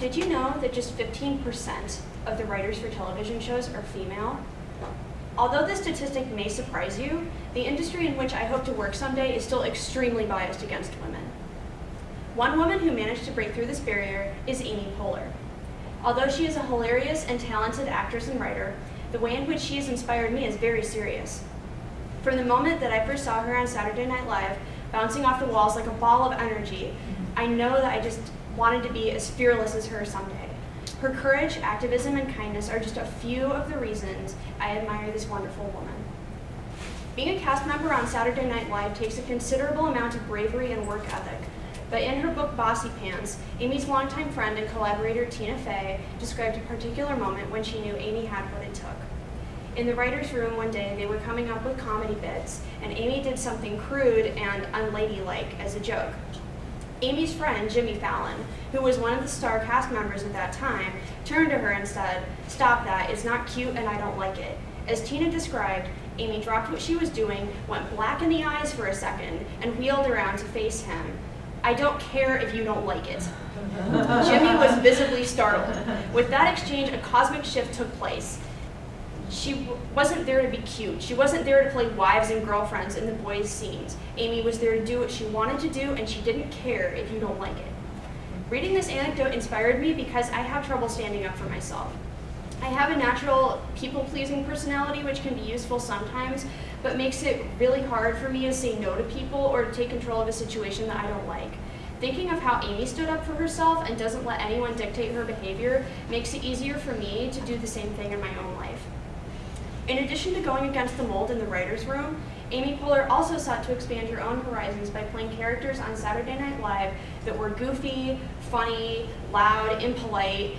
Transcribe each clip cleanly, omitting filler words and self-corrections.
Did you know that just 15% of the writers for television shows are female? Although this statistic may surprise you, the industry in which I hope to work someday is still extremely biased against women. One woman who managed to break through this barrier is Amy Poehler. Although she is a hilarious and talented actress and writer, the way in which she has inspired me is very serious. From the moment that I first saw her on Saturday Night Live, bouncing off the walls like a ball of energy, I know that I just wanted to be as fearless as her someday. Her courage, activism, and kindness are just a few of the reasons I admire this wonderful woman. Being a cast member on Saturday Night Live takes a considerable amount of bravery and work ethic, but in her book Bossy Pants, Amy's longtime friend and collaborator Tina Fey described a particular moment when she knew Amy had what it took. In the writer's room one day, they were coming up with comedy bits, and Amy did something crude and unladylike as a joke. Amy's friend, Jimmy Fallon, who was one of the star cast members at that time, turned to her and said, "Stop that, it's not cute and I don't like it." As Tina described, Amy dropped what she was doing, went black in the eyes for a second, and wheeled around to face him. "I don't care if you don't like it." Jimmy was visibly startled. With that exchange, a cosmic shift took place. She wasn't there to be cute. She wasn't there to play wives and girlfriends in the boys' scenes. Amy was there to do what she wanted to do, and she didn't care if you don't like it. Reading this anecdote inspired me because I have trouble standing up for myself. I have a natural people-pleasing personality, which can be useful sometimes, but makes it really hard for me to say no to people or to take control of a situation that I don't like. Thinking of how Amy stood up for herself and doesn't let anyone dictate her behavior makes it easier for me to do the same thing in my own life. In addition to going against the mold in the writer's room, Amy Poehler also sought to expand her own horizons by playing characters on Saturday Night Live that were goofy, funny, loud, impolite,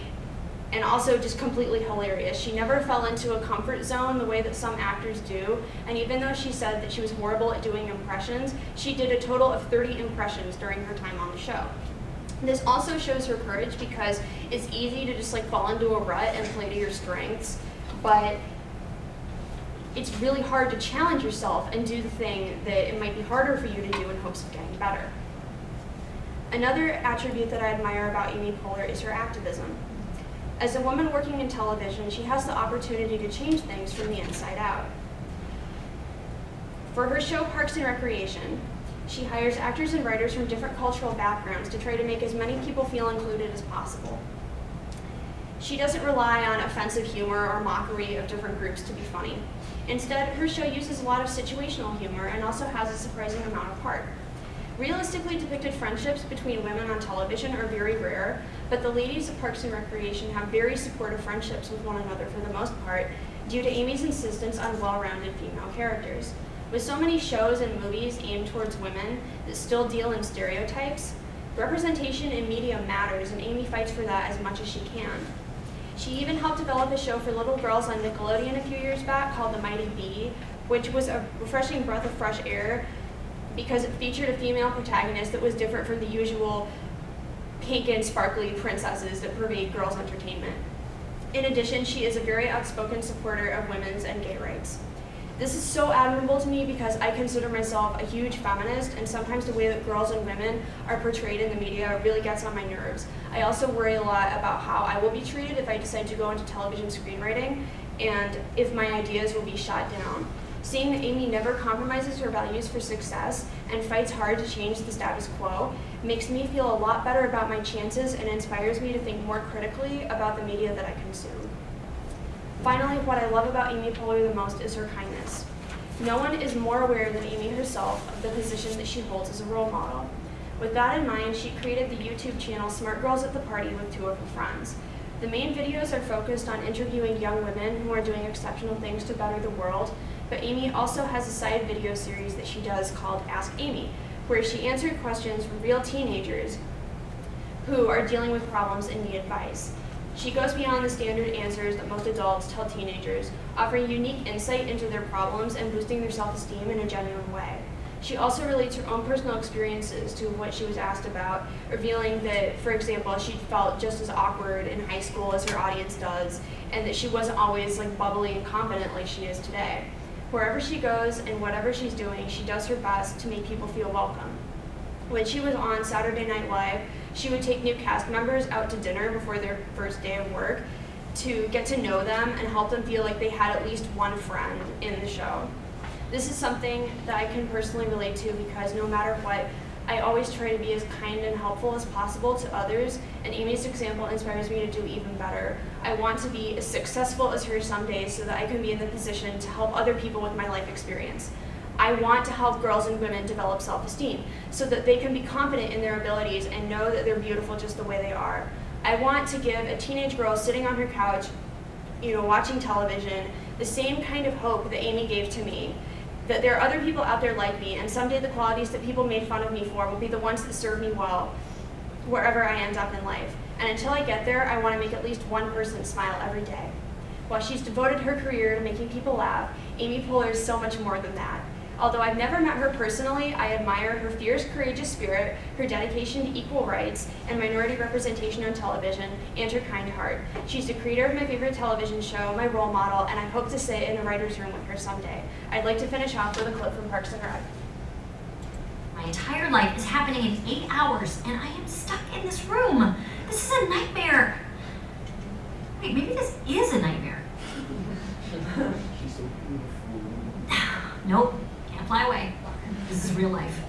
and also just completely hilarious. She never fell into a comfort zone the way that some actors do, and even though she said that she was horrible at doing impressions, she did a total of 30 impressions during her time on the show. This also shows her courage because it's easy to just fall into a rut and play to your strengths, but it's really hard to challenge yourself and do the thing that it might be harder for you to do in hopes of getting better. Another attribute that I admire about Amy Poehler is her activism. As a woman working in television, she has the opportunity to change things from the inside out. For her show Parks and Recreation, she hires actors and writers from different cultural backgrounds to try to make as many people feel included as possible. She doesn't rely on offensive humor or mockery of different groups to be funny. Instead, her show uses a lot of situational humor and also has a surprising amount of heart. Realistically depicted friendships between women on television are very rare, but the ladies of Parks and Recreation have very supportive friendships with one another for the most part, due to Amy's insistence on well-rounded female characters. With so many shows and movies aimed towards women that still deal in stereotypes, representation in media matters, and Amy fights for that as much as she can. She even helped develop a show for little girls on Nickelodeon a few years back called The Mighty Bee, which was a refreshing breath of fresh air because it featured a female protagonist that was different from the usual pink and sparkly princesses that pervade girls' entertainment. In addition, she is a very outspoken supporter of women's and gay rights. This is so admirable to me because I consider myself a huge feminist, and sometimes the way that girls and women are portrayed in the media really gets on my nerves. I also worry a lot about how I will be treated if I decide to go into television screenwriting, and if my ideas will be shot down. Seeing that Amy never compromises her values for success and fights hard to change the status quo makes me feel a lot better about my chances and inspires me to think more critically about the media that I consume. Finally, what I love about Amy Poehler the most is her kindness. No one is more aware than Amy herself of the position that she holds as a role model. With that in mind, she created the YouTube channel Smart Girls at the Party with two of her friends. The main videos are focused on interviewing young women who are doing exceptional things to better the world, but Amy also has a side video series that she does called Ask Amy, where she answered questions from real teenagers who are dealing with problems and need advice. She goes beyond the standard answers that most adults tell teenagers, offering unique insight into their problems and boosting their self-esteem in a genuine way. She also relates her own personal experiences to what she was asked about, revealing that, for example, she felt just as awkward in high school as her audience does, and that she wasn't always bubbly and confident like she is today. Wherever she goes and whatever she's doing, she does her best to make people feel welcome. When she was on Saturday Night Live, She would take new cast members out to dinner before their first day of work to get to know them and help them feel like they had at least one friend in the show. This is something that I can personally relate to because no matter what, I always try to be as kind and helpful as possible to others, and Amy's example inspires me to do even better. I want to be as successful as her someday so that I can be in the position to help other people with my life experience. I want to help girls and women develop self-esteem so that they can be confident in their abilities and know that they're beautiful just the way they are. I want to give a teenage girl sitting on her couch, watching television, the same kind of hope that Amy gave to me. That there are other people out there like me, and someday the qualities that people made fun of me for will be the ones that serve me well wherever I end up in life. And until I get there, I want to make at least one person smile every day. While she's devoted her career to making people laugh, Amy Poehler is so much more than that. Although I've never met her personally, I admire her fierce, courageous spirit, her dedication to equal rights and minority representation on television, and her kind heart. She's the creator of my favorite television show, my role model, and I hope to sit in a writer's room with her someday. I'd like to finish off with a clip from Parks and Rec. My entire life is happening in 8 hours, and I am stuck in this room. This is a nightmare. Wait, maybe this is a nightmare. Nope. Can't fly away. This is real life.